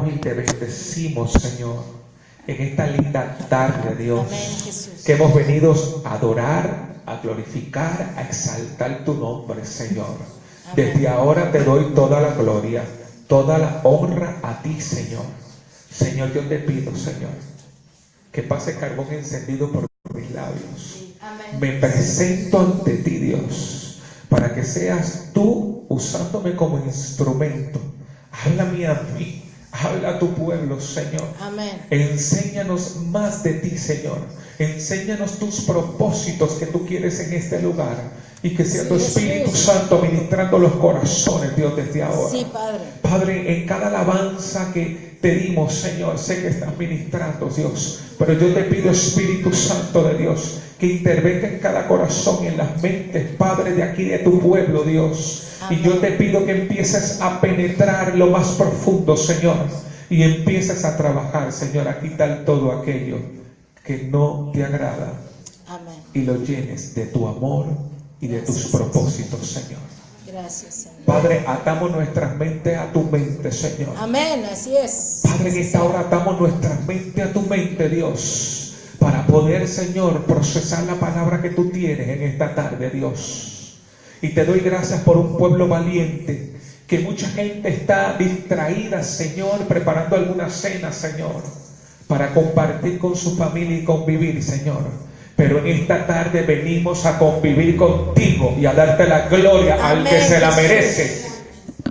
y te bendecimos, Señor, en esta linda tarde, Dios. Amén, Jesús. Que hemos venido a adorar, a glorificar, a exaltar tu nombre, Señor. Amén. Desde ahora te doy toda la gloria, toda la honra a ti, Señor. Señor, yo te pido, Señor, que pase carbón encendido por mis labios. Amén. Me presento ante ti, Dios, para que seas tú usándome como instrumento. Háblame a mí, habla a tu pueblo, Señor. Amén. Enséñanos más de ti, Señor. Enséñanos tus propósitos que tú quieres en este lugar. Y que sea Sí, tu Espíritu Jesús. Santo ministrando los corazones, Dios, desde ahora. Sí, Padre. Padre, en cada alabanza que te dimos, Señor, sé que estás ministrando, Dios. Pero yo te pido, Espíritu Santo de Dios, que intervenga en cada corazón y en las mentes, Padre, de aquí de tu pueblo, Dios. Amén. Y yo te pido que empieces a penetrar lo más profundo, Señor. Y empieces a trabajar, Señor, a quitar todo aquello que no te agrada. Amén. Y lo llenes de tu amor y de tus propósitos, Señor. Gracias, Señor. Padre, atamos nuestras mentes a tu mente, Señor. Amén, así es. Padre, en esta hora atamos nuestras mentes a tu mente, Dios, para poder, Señor, procesar la palabra que tú tienes en esta tarde, Dios. Y te doy gracias por un pueblo valiente, que mucha gente está distraída, Señor, preparando alguna cena, Señor, para compartir con su familia y convivir, Señor. Pero en esta tarde venimos a convivir contigo y a darte la gloria al Amén, que se la Jesús. merece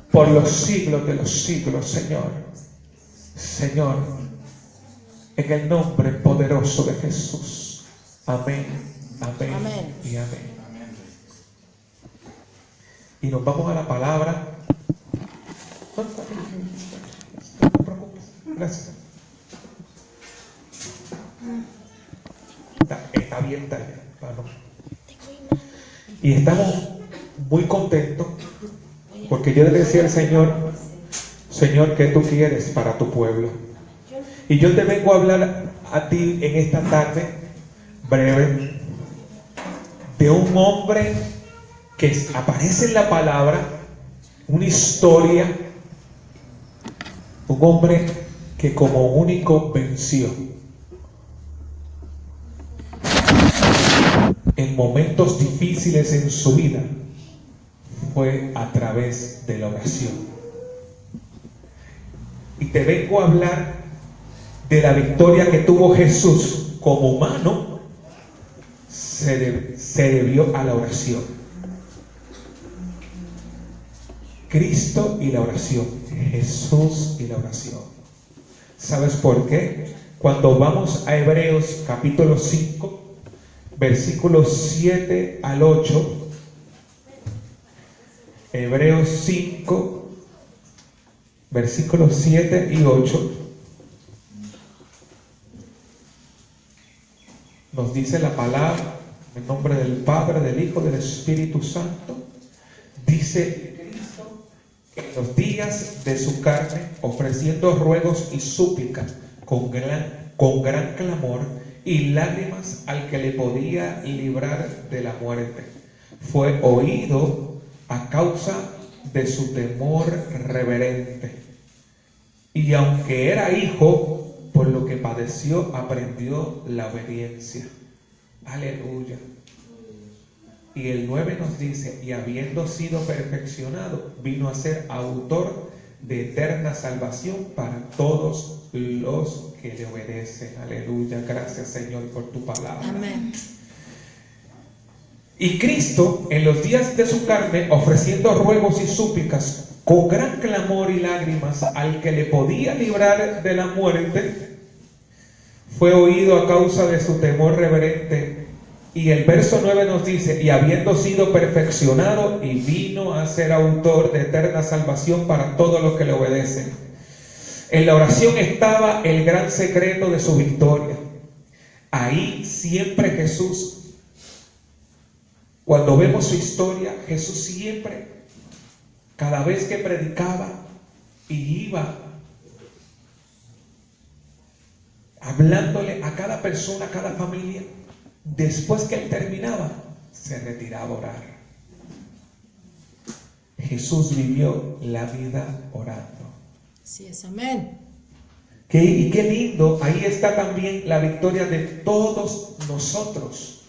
por los siglos de los siglos, Señor. Señor, en el nombre poderoso de Jesús. Amén, amén, Amén. y amén. Y nos vamos a la palabra. No te preocupes. Gracias. Está abierta ya. Y estamos muy contentos porque yo le decía al Señor, Señor, ¿qué tú quieres para tu pueblo? Y yo te vengo a hablar a ti en esta tarde breve de un hombre que aparece en la palabra, una historia, un hombre que como único venció en momentos difíciles en su vida fue a través de la oración. Y te vengo a hablar de la victoria que tuvo Jesús como humano, se debió a la oración. Cristo y la oración, Jesús y la oración. ¿Sabes por qué? Cuando vamos a Hebreos capítulo 5, versículos 7 al 8, Hebreos 5, versículos 7 y 8, nos dice la palabra, en nombre del Padre, del Hijo, del Espíritu Santo. Dice Cristo, en los días de su carne, ofreciendo ruegos y súplicas con gran clamor y lágrimas al que le podía librar de la muerte, fue oído a causa de su temor reverente. Y aunque era hijo, por lo que padeció, aprendió la obediencia. Aleluya. Y el 9 nos dice, y habiendo sido perfeccionado, vino a ser autor de eterna salvación para todos los que le obedecen. Aleluya. Gracias, Señor, por tu palabra. Amén. Y Cristo, en los días de su carne, ofreciendo ruegos y súplicas con gran clamor y lágrimas al que le podía librar de la muerte, fue oído a causa de su temor reverente. Y el verso 9 nos dice, y habiendo sido perfeccionado, y vino a ser autor de eterna salvación para todos los que le obedecen. En la oración estaba el gran secreto de su victoria. Ahí siempre Jesús, cuando vemos su historia, Jesús siempre, cada vez que predicaba y iba hablándole a cada persona, a cada familia, después que él terminaba, se retiraba a orar. Jesús vivió la vida orando. Así es, amén. Y qué lindo, ahí está también la victoria de todos nosotros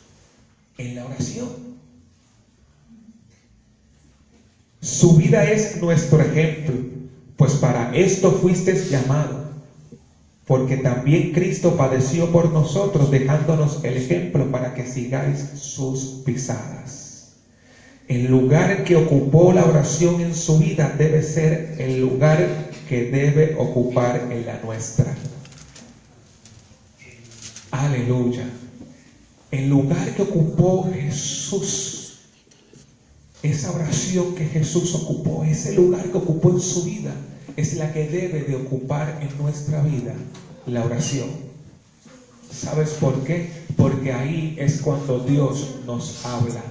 en la oración. Su vida es nuestro ejemplo, pues para esto fuisteis llamado, porque también Cristo padeció por nosotros, dejándonos el ejemplo para que sigáis sus pisadas. El lugar que ocupó la oración en su vida debe ser el lugar que debe ocupar en la nuestra. Aleluya. El lugar que ocupó Jesús, esa oración que Jesús ocupó, ese lugar que ocupó en su vida, es la que debe de ocupar en nuestra vida, la oración. ¿Sabes por qué? Porque ahí es cuando Dios nos habla.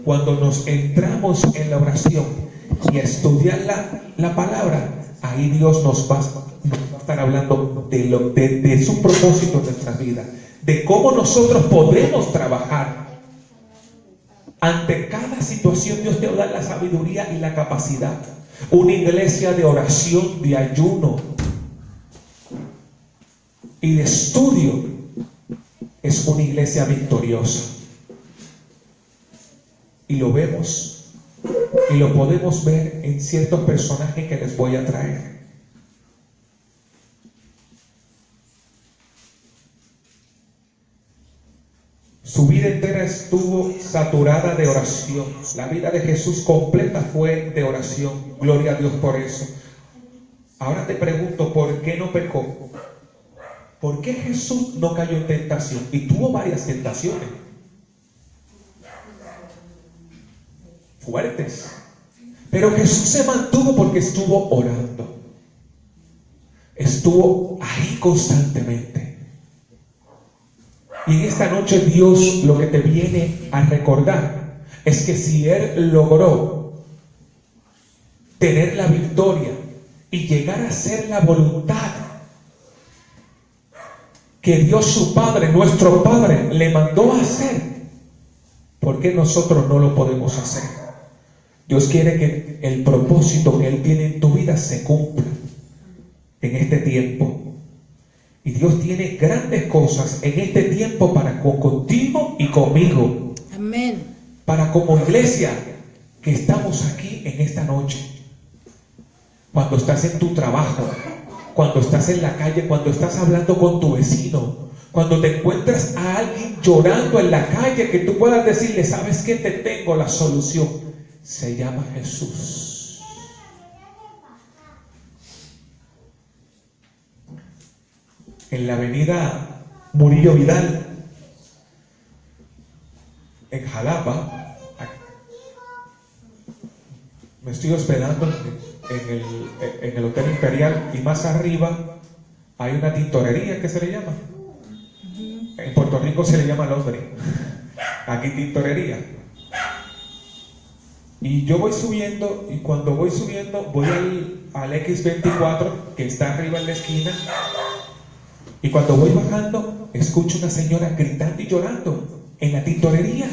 Cuando nos entramos en la oración y a estudiar la palabra, ahí Dios nos va a estar hablando de su propósito en nuestra vida, de cómo nosotros podemos trabajar. Ante cada situación Dios te da la sabiduría y la capacidad. Una iglesia de oración, de ayuno y de estudio es una iglesia victoriosa. Y lo vemos y lo podemos ver en ciertos personajes que les voy a traer. Su vida entera estuvo saturada de oración. La vida de Jesús completa fue de oración. Gloria a Dios por eso. Ahora te pregunto, ¿por qué no pecó? ¿Por qué Jesús no cayó en tentación? Y tuvo varias tentaciones fuertes. Pero Jesús se mantuvo porque estuvo orando. Estuvo ahí constantemente. Y en esta noche Dios lo que te viene a recordar es que si Él logró tener la victoria y llegar a ser la voluntad que Dios su Padre, nuestro Padre, le mandó a hacer, ¿por qué nosotros no lo podemos hacer? Dios quiere que el propósito que Él tiene en tu vida se cumpla en este tiempo. Y Dios tiene grandes cosas en este tiempo para contigo y conmigo. Amén. Para como iglesia que estamos aquí en esta noche. Cuando estás en tu trabajo, cuando estás en la calle, cuando estás hablando con tu vecino, cuando te encuentras a alguien llorando en la calle, que tú puedas decirle, ¿sabes qué? Te tengo la solución. Se llama Jesús. En la avenida Murillo Vidal, en Jalapa, me estoy hospedando en el Hotel Imperial, y más arriba hay una tintorería que se le llama. En Puerto Rico se le llama Londres, aquí tintorería. Y yo voy subiendo, y cuando voy subiendo voy al X24 que está arriba en la esquina. Y cuando voy bajando, escucho una señora gritando y llorando en la tintorería.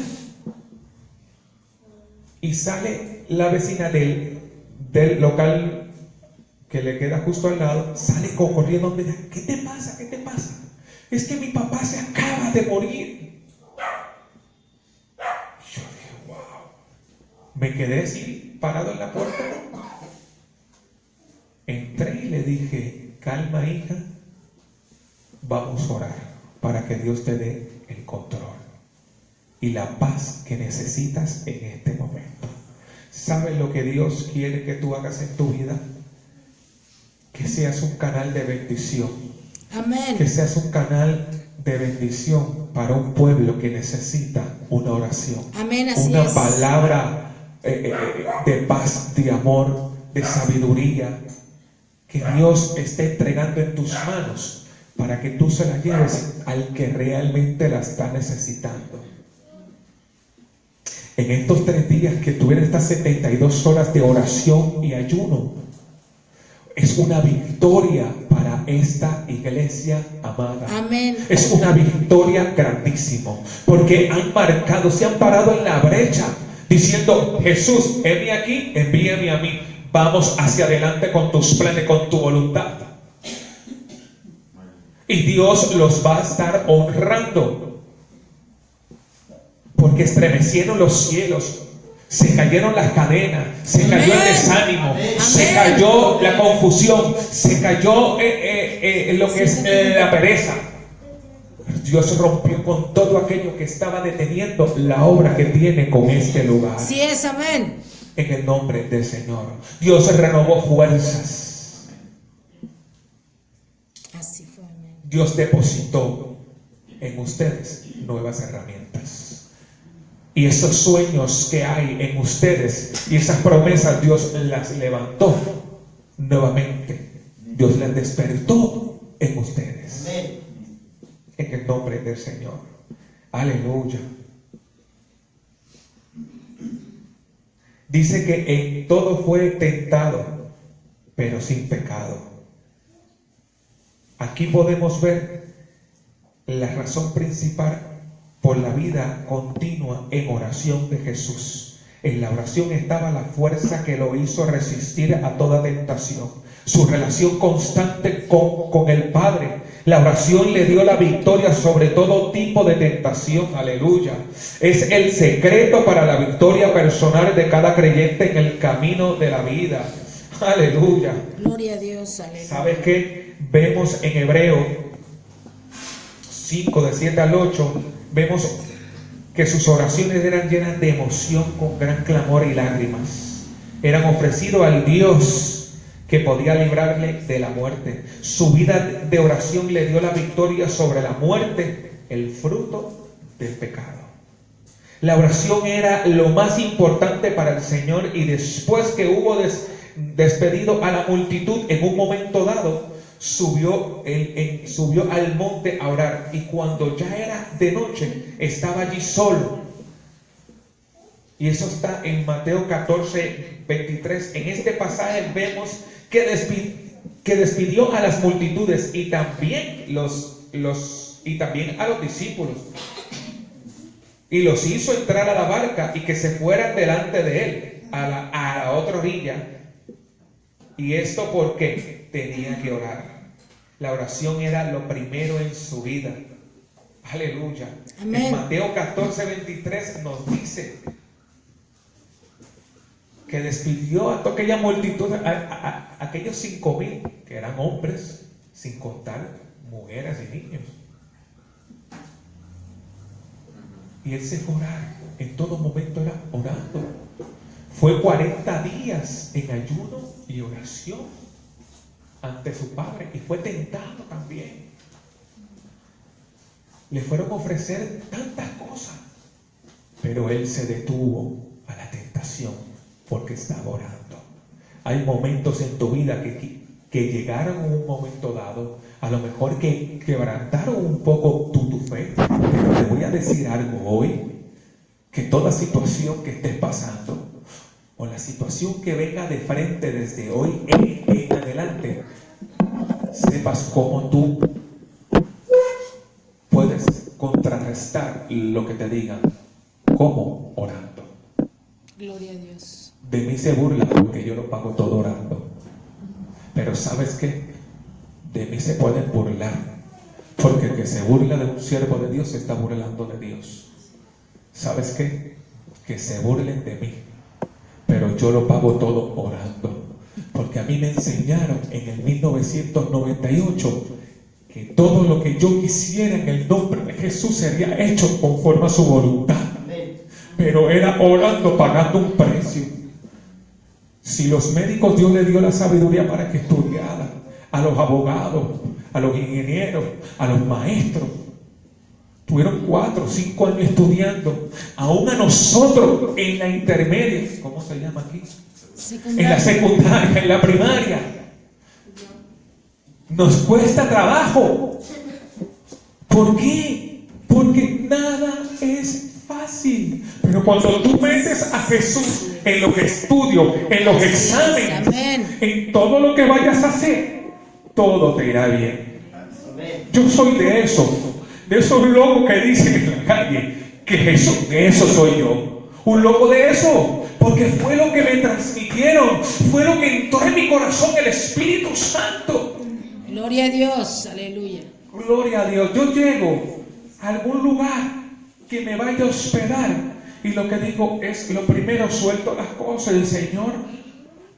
Y sale la vecina del local que le queda justo al lado, sale corriendo. Me dice, ¿qué te pasa? ¿Qué te pasa? Es que mi papá se acaba de morir. Yo dije, wow. Me quedé así, parado en la puerta. Entré y le dije, calma, hija. Vamos a orar para que Dios te dé el control y la paz que necesitas en este momento. ¿Sabes lo que Dios quiere que tú hagas en tu vida? Que seas un canal de bendición. Amén. Que seas un canal de bendición para un pueblo que necesita una oración. Amén, así una es. Palabra de paz, de amor, de sabiduría, que Dios esté entregando en tus manos, para que tú se la lleves al que realmente la está necesitando. En estos 3 días que tuvieron estas 72 horas de oración y ayuno, es una victoria para esta iglesia amada. Amén. Es una victoria grandísima, porque han marcado, se han parado en la brecha, diciendo, Jesús, heme aquí, envíame a mí. Vamos hacia adelante con tus planes, con tu voluntad. Y Dios los va a estar honrando. Porque estremecieron los cielos. Se cayeron las cadenas, se cayó el desánimo, se cayó la confusión, se cayó lo que es la pereza. Dios rompió con todo aquello que estaba deteniendo la obra que tiene con este lugar. Sí es, amén. En el nombre del Señor. Dios renovó fuerzas. Así fue, amén. Dios depositó en ustedes nuevas herramientas. Y esos sueños que hay en ustedes y esas promesas, Dios las levantó nuevamente. Dios las despertó en ustedes. Amén. En el nombre del Señor. Aleluya. Dice que en todo fue tentado, pero sin pecado. Aquí podemos ver la razón principal por la vida continua en oración de Jesús. En la oración estaba la fuerza que lo hizo resistir a toda tentación. Su relación constante con el Padre. La oración le dio la victoria sobre todo tipo de tentación. Aleluya. Es el secreto para la victoria personal de cada creyente en el camino de la vida. Aleluya. Gloria a Dios, aleluya. ¿Sabes qué? Vemos en Hebreo 5, de 7 al 8, vemos que sus oraciones eran llenas de emoción con gran clamor y lágrimas. Eran ofrecidos al Dios que podía librarle de la muerte. Su vida de oración le dio la victoria sobre la muerte, el fruto del pecado. La oración era lo más importante para el Señor, y después que hubo despedido a la multitud en un momento dado, subió al monte a orar, y cuando ya era de noche estaba allí solo. Y eso está en Mateo 14, 23. En este pasaje vemos que despidió a las multitudes y también a los discípulos, y los hizo entrar a la barca y que se fueran delante de él a la otra orilla. Y esto porque tenía que orar. La oración era lo primero en su vida. Aleluya. Amén. En Mateo 14, 23 nos dice que despidió a toda aquella multitud, a aquellos 5,000 que eran hombres, sin contar mujeres y niños. Y él se fue a orar. En todo momento era orando. Fue 40 días en ayuno y oración ante su Padre, y fue tentado también. Le fueron a ofrecer tantas cosas, pero él se detuvo a la tentación porque estaba orando. Hay momentos en tu vida que llegaron en un momento dado, a lo mejor que quebrantaron un poco tu fe, pero te voy a decir algo hoy, que toda situación que estés pasando, o la situación que venga de frente desde hoy en adelante, sepas cómo tú puedes contrarrestar lo que te digan. ¿Cómo? Orando. Gloria a Dios. De mí se burla porque yo lo pago todo orando. Pero ¿sabes qué? De mí se pueden burlar, porque el que se burla de un siervo de Dios se está burlando de Dios. ¿Sabes qué? Que se burlen de mí, pero yo lo pago todo orando. Porque a mí me enseñaron en el 1998 que todo lo que yo quisiera en el nombre de Jesús sería hecho conforme a su voluntad. Pero era orando, pagando un precio. Si los médicos, Dios le dio la sabiduría para que estudiaran, a los abogados, a los ingenieros, a los maestros, tuvieron 4 o 5 años estudiando. Aún a nosotros en la intermedia, ¿cómo se llama aquí? En la secundaria, en la primaria, nos cuesta trabajo. ¿Por qué? Porque nada es fácil. Pero cuando tú metes a Jesús en los estudios, en los exámenes, en todo lo que vayas a hacer, todo te irá bien. Yo soy de esos locos que dicen en la calle que Jesús, que eso soy yo. Un loco de eso, porque fue lo que me transmitieron, fue lo que entró en mi corazón, el Espíritu Santo. Gloria a Dios, aleluya. Gloria a Dios. Yo llego a algún lugar que me vaya a hospedar y lo que digo es, lo primero, suelto las cosas del Señor.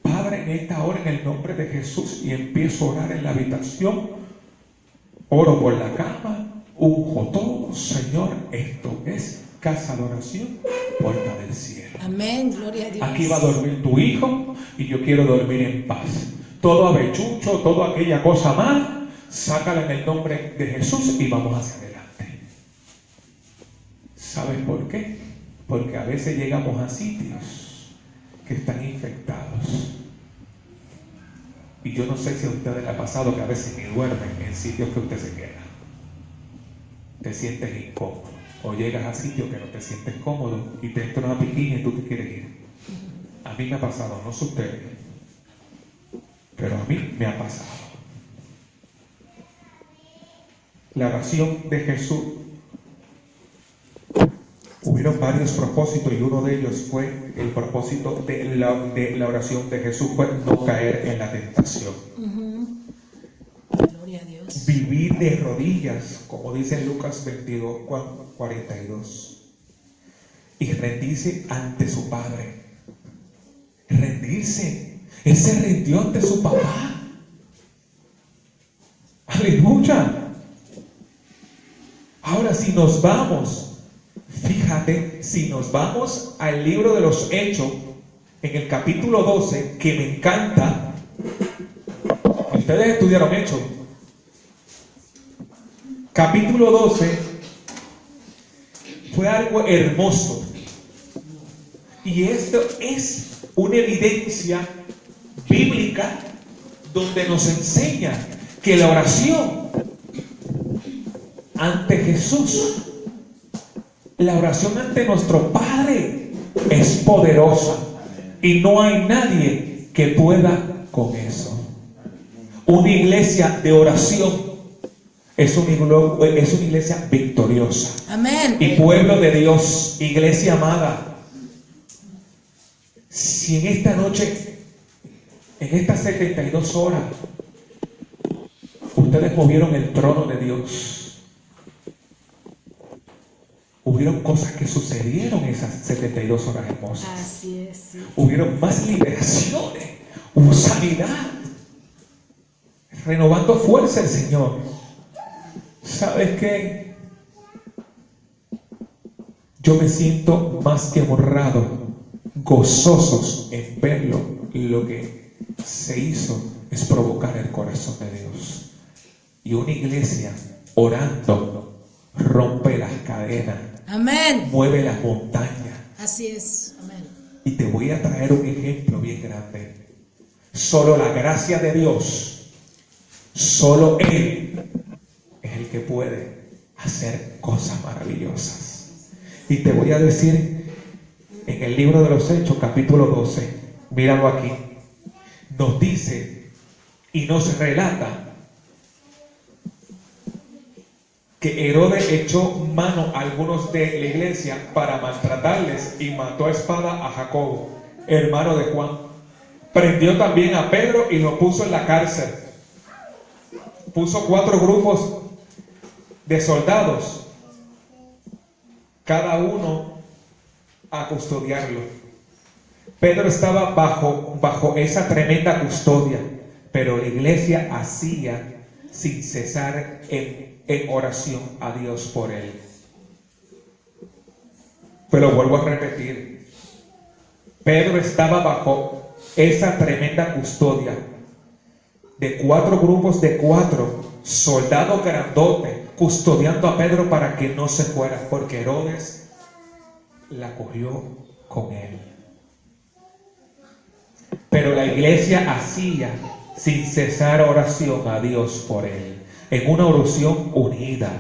Padre, en esta hora, en el nombre de Jesús, y empiezo a orar en la habitación. Oro por la cama, unjo todo. Señor, esto es casa de oración, puerta del cielo. Amén, gloria a Dios. Aquí va a dormir tu hijo y yo quiero dormir en paz. Todo avechucho, toda aquella cosa mal, sácala en el nombre de Jesús y vamos hacia adelante. ¿Sabes por qué? Porque a veces llegamos a sitios que están infectados. Y yo no sé si a ustedes les ha pasado que a veces ni duermen en sitios que usted se queda. Te sientes incómodo. O llegas a sitios que no te sientes cómodo y te entra una piquiña y tú te quieres ir. A mí me ha pasado, no sé ustedes, pero a mí me ha pasado. La oración de Jesús, hubieron varios propósitos y uno de ellos fue el propósito de la oración de Jesús fue no caer en la tentación. Gloria a Dios. Vivir de rodillas, como dice Lucas 22:42, y rendirse ante su Padre. Rendirse. Él se rindió ante su papá. Aleluya. Ahora, si nos vamos, fíjate, si nos vamos al libro de los Hechos, en el capítulo 12, que me encanta. Ustedes estudiaron Hechos. Capítulo 12 fue algo hermoso. Y esto es una evidencia bíblica donde nos enseña que la oración ante Jesús, la oración ante nuestro Padre es poderosa y no hay nadie que pueda con eso. Una iglesia de oración es una iglesia victoriosa. Amén. Y pueblo de Dios, iglesia amada, si en esta noche, en estas 72 horas, ustedes movieron el trono de Dios, hubieron cosas que sucedieron esas 72 horas hermosas. Así es. Sí. Hubieron más liberaciones, hubo sanidad, renovando fuerza el Señor. ¿Sabes qué? Yo me siento más que honrado, gozosos en verlo. Lo que se hizo es provocar el corazón de Dios. Y una iglesia orando rompe las cadenas. Amén. Mueve las montañas. Así es. Amén. Y te voy a traer un ejemplo bien grande. Solo la gracia de Dios, solo Él es el que puede hacer cosas maravillosas. Y te voy a decir, en el libro de los Hechos, capítulo 12, míralo aquí, nos dice y nos relata que Herodes echó mano a algunos de la iglesia para maltratarles y mató a espada a Jacobo, hermano de Juan. Prendió también a Pedro y lo puso en la cárcel. Puso 4 grupos de soldados, cada uno a custodiarlo. Pedro estaba bajo esa tremenda custodia, pero la iglesia hacía sin cesar en oración a Dios por él. Pero vuelvo a repetir, Pedro estaba bajo esa tremenda custodia de 4 grupos de 4 soldados grandotes custodiando a Pedro para que no se fuera, porque Herodes la cogió con él. Pero la iglesia hacía sin cesar oración a Dios por él, en una oración unida.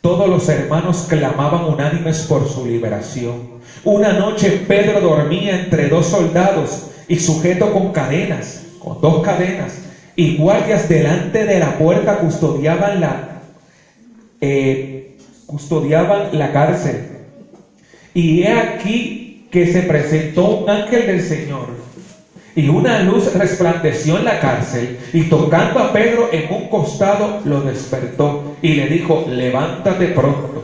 Todos los hermanos clamaban unánimes por su liberación. Una noche Pedro dormía entre 2 soldados y sujeto con cadenas, con 2 cadenas, y guardias delante de la puerta custodiaban la cárcel. Y he aquí que se presentó un ángel del Señor, Y una luz resplandeció en la cárcel, y tocando a Pedro en un costado, lo despertó y le dijo: levántate pronto.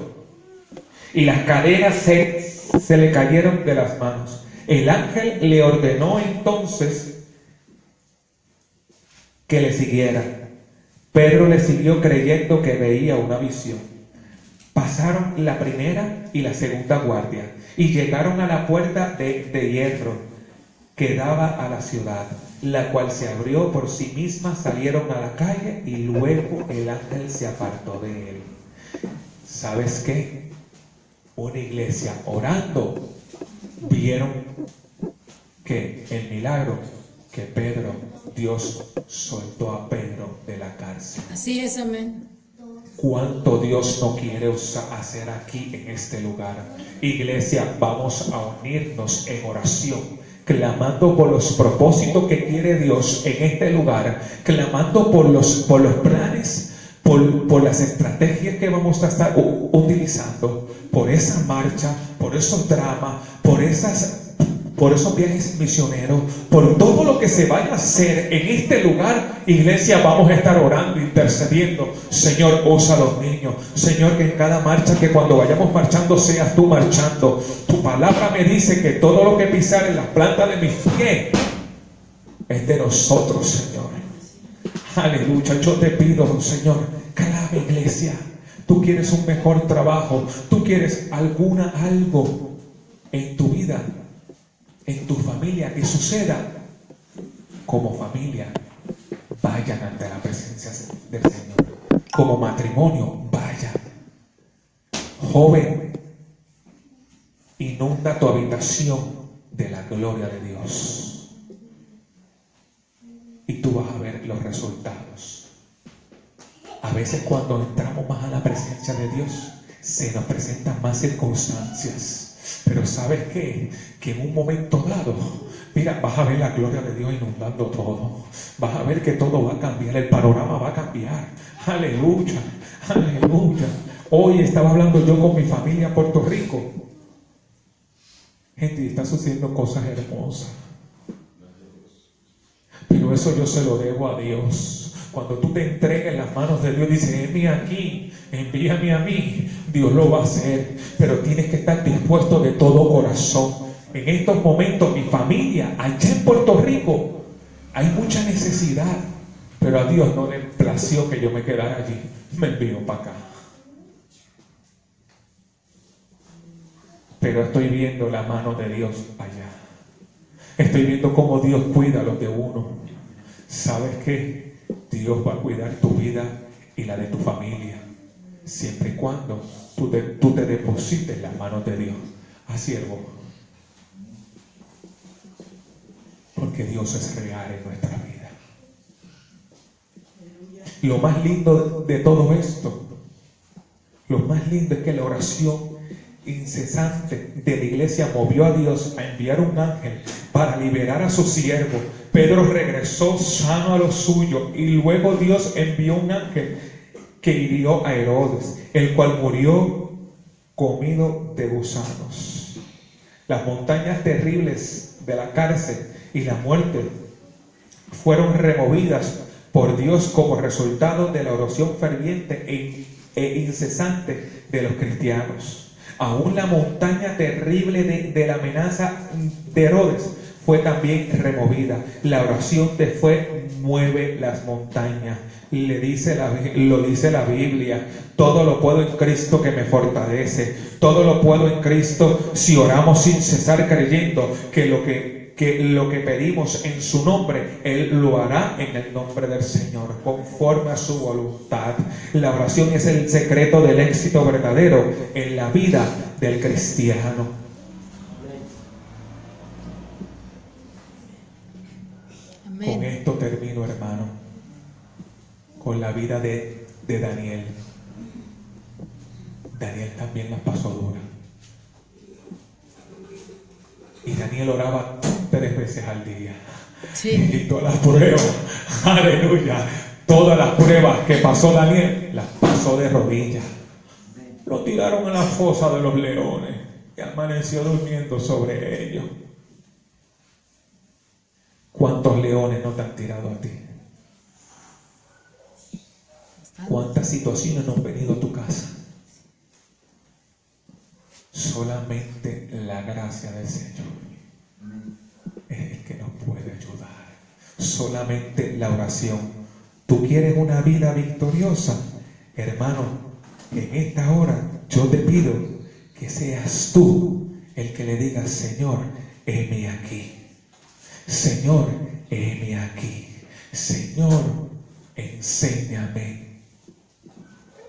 Y las cadenas se le cayeron de las manos. El ángel le ordenó entonces que le siguiera. Pedro le siguió creyendo que veía una visión. Pasaron la primera y la segunda guardia y llegaron a la puerta de hierro que daba a la ciudad, la cual se abrió por sí misma. Salieron a la calle y luego el ángel se apartó de él. ¿Sabes qué? Una iglesia orando, vieron que el milagro que Pedro, Dios soltó a Pedro de la cárcel. Así es, amén. ¿Cuánto Dios no quiere hacer aquí en este lugar? Iglesia, vamos a unirnos en oración, clamando por los propósitos que quiere Dios en este lugar, clamando por los planes, por las estrategias que vamos a estar utilizando, por esa marcha, por esos dramas, por esos viajes misioneros, por todo lo que se vaya a hacer en este lugar. Iglesia, vamos a estar orando, intercediendo. Señor, usa a los niños. Señor, que en cada marcha, que cuando vayamos marchando seas tú marchando. Tu palabra me dice que todo lo que pisar en la planta de mis pies es de nosotros, Señor. Aleluya. Yo te pido, Señor, clama, iglesia. Tú quieres un mejor trabajo, tú quieres algo en tu vida, en tu familia, que suceda. Como familia, vayan ante la presencia del Señor. Como matrimonio, vayan. Joven, inunda tu habitación de la gloria de Dios, y tú vas a ver los resultados. A veces cuando entramos más a la presencia de Dios, se nos presentan más circunstancias. Pero ¿sabes qué? Que en un momento dado, mira, vas a ver la gloria de Dios inundando todo. Vas a ver que todo va a cambiar, el panorama va a cambiar. Aleluya, aleluya. Hoy estaba hablando yo con mi familia en Puerto Rico. Gente, está sucediendo cosas hermosas. Pero eso yo se lo debo a Dios. Cuando tú te entregues en las manos de Dios, dices: envíame aquí, envíame a mí, Dios lo va a hacer. Pero tienes que estar dispuesto de todo corazón. En estos momentos, mi familia, allá en Puerto Rico, hay mucha necesidad. Pero a Dios no le plació que yo me quedara allí. Me envió para acá. Pero estoy viendo la mano de Dios allá. Estoy viendo cómo Dios cuida a los de uno. ¿Sabes qué? Dios va a cuidar tu vida y la de tu familia, siempre y cuando tú te deposites en las manos de Dios. Siervo, porque Dios es real en nuestra vida. Lo más lindo de todo esto, lo más lindo es que la oración incesante de la iglesia movió a Dios a enviar un ángel para liberar a su siervo. Pedro regresó sano a lo suyo, y luego Dios envió un ángel que hirió a Herodes, el cual murió comido de gusanos. Las montañas terribles de la cárcel y la muerte fueron removidas por Dios como resultado de la oración ferviente e incesante de los cristianos. Aún la montaña terrible de la amenaza de Herodes fue también removida. La oración de fe mueve las montañas. Lo dice la Biblia. Todo lo puedo en Cristo que me fortalece. Todo lo puedo en Cristo si oramos sin cesar, creyendo que lo que pedimos en su nombre, Él lo hará en el nombre del Señor, conforme a su voluntad. La oración es el secreto del éxito verdadero en la vida del cristiano. Amén. Con esto termino, hermano, con la vida de Daniel. Daniel también la pasó dura. Y Daniel oraba 3 veces al día. Sí. Y todas las pruebas, aleluya, todas las pruebas que pasó Daniel, las pasó de rodillas. Lo tiraron a la fosa de los leones y amaneció durmiendo sobre ellos. ¿Cuántos leones no te han tirado a ti? ¿Cuántas situaciones no han venido a tu casa? Solamente la gracia del Señor es el que nos puede ayudar. Solamente la oración. ¿Tú quieres una vida victoriosa? Hermano, en esta hora yo te pido que seas tú el que le digas: Señor, heme aquí. Señor, heme aquí. Señor, enséñame.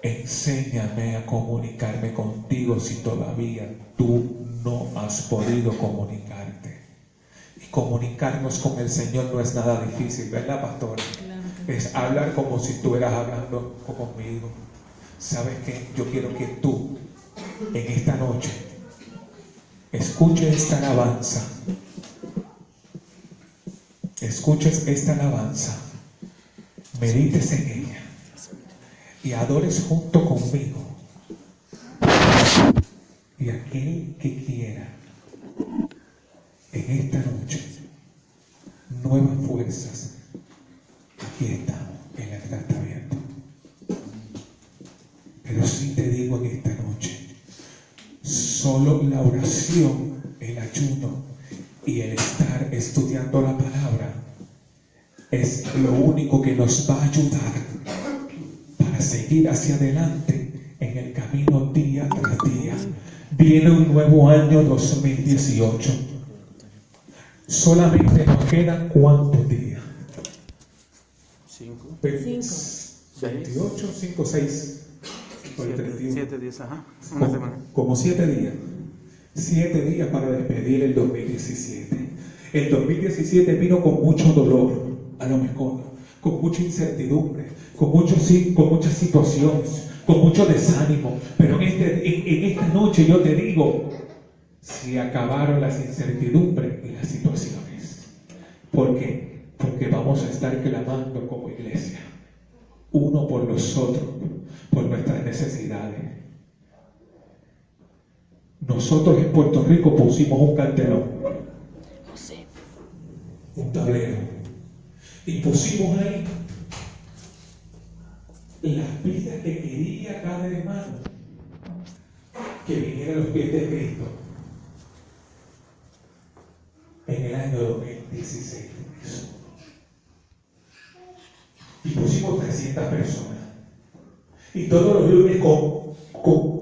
Enséñame a comunicarme contigo si todavía tú no has podido comunicarte. Y comunicarnos con el Señor no es nada difícil, ¿verdad, pastor? Claro que Es hablar como si estuvieras hablando conmigo. ¿Sabes qué? Yo quiero que tú, en esta noche, escuches esta alabanza. Escuches esta alabanza. Medites en ella. Y adores junto conmigo. Y aquel que quiera en esta noche nuevas fuerzas, aquí estamos, el altar está abierto. Pero sí te digo en esta noche, solo la oración, el ayuno y el estar estudiando la palabra es lo único que nos va a ayudar para seguir hacia adelante en el camino día tras día. Viene un nuevo año 2018. Solamente nos quedan ¿cuántos días? 5. 28, 5, 6. 7 días, ajá. Una semana. Como 7 días. 7 días para despedir el 2017. El 2017 vino con mucho dolor, a lo mejor, con mucha incertidumbre, con muchas situaciones, con mucho desánimo. Pero en esta noche yo te digo, se acabaron las incertidumbres y las situaciones. ¿Por qué? Porque vamos a estar clamando como iglesia, uno por los otros, por nuestras necesidades. Nosotros en Puerto Rico pusimos un cartelón, un tablero, y pusimos ahí las vidas que quería cada hermano que viniera a los pies de Cristo en el año 2016. Y pusimos 300 personas. Y todos los lunes con